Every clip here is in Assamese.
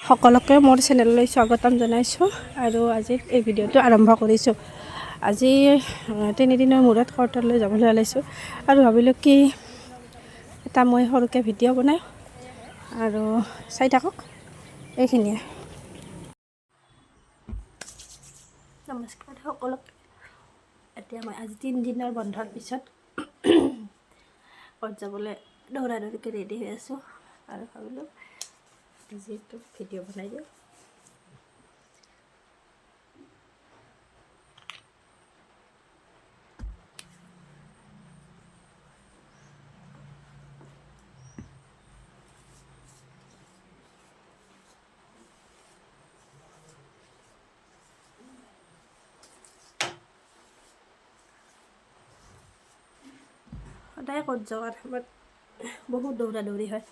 সকলোকে মোৰ চেনেললৈ স্বাগতম জনাইছোঁ আৰু আজি এই ভিডিঅ'টো আৰম্ভ কৰিছোঁ। আজি 3 দিনৰ মূৰত কৰ্টলৈ যাবলৈ ওলাইছোঁ আৰু ভাবিলোঁ কি এটা মই সৰুকৈ ভিডিঅ' বনাই আৰু চাই থাকক। এইখিনিয়ে নমস্কাৰ সকলোকে। এতিয়া মই আজি 3 দিনৰ বন্ধৰ পিছত ক'ত যাবলৈ দৌৰা-দৌৰিকৈ ৰেডি হৈ আছোঁ আৰু ভাবিলোঁ যিহেতু ভিডিঅ' বনাই দিওঁ। সদায় ক'ত যোৱাৰ সময়ত বহুত দৌৰা-দৌৰি হয়।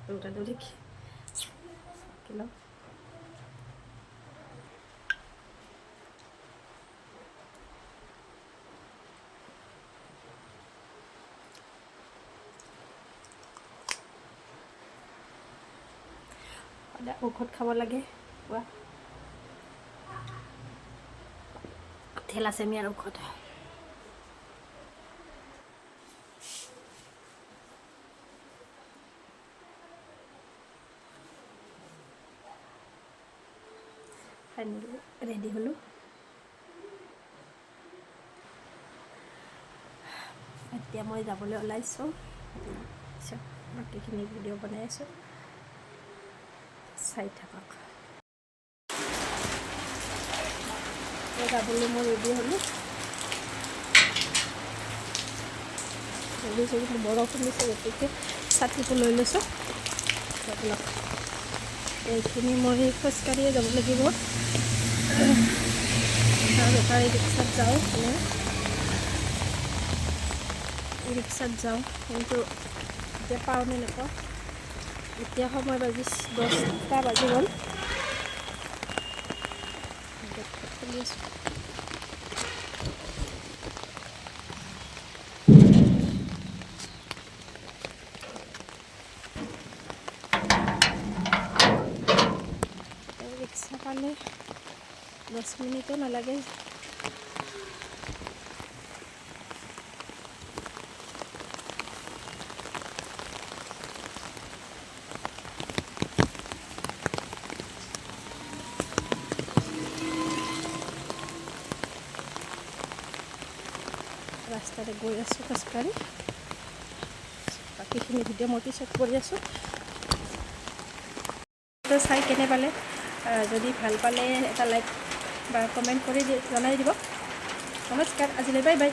দৌৰা-দৌৰি কিলো সদায় ঔষধ খাব লাগে। থেলাচেমিয়াৰ ঔষধ। ফাইনেলি ৰেডি হ'লোঁ। এতিয়া মই যাবলৈ ওলাইছোঁ। বাকীখিনি ভিডিঅ' বনাই আছোঁ, চাই থাকক। যাবলৈ মই ৰেডি হ'লোঁ। বৰষুণ দিছে গতিকে ছাতিটো লৈ লৈছোঁ। এইখিনি মই খোজকাঢ়িয়ে যাব লাগিব। বেটাৰী ৰিক্সাত যাওঁ, ৰিক্সাত যাওঁ, কিন্তু এতিয়া পাওঁ নে নাপাওঁ। এতিয়া সময় 10টা বাজি গ'ল। খুলি আছোঁ। ৰিক্সা পালে 10 মিনিটো নালাগে। ৰাস্তাতে গৈ আছোঁ খোজকাঢ়ি। বাকীখিনি ভিডিঅ' মই পিছত কৰি আছোঁ। চাই কেনে পালে, যদি ভাল পালে এটা লাইক বা কমেণ্ট কৰি জনাই দিব। নমস্কাৰ, আজিলৈ বাই বাই।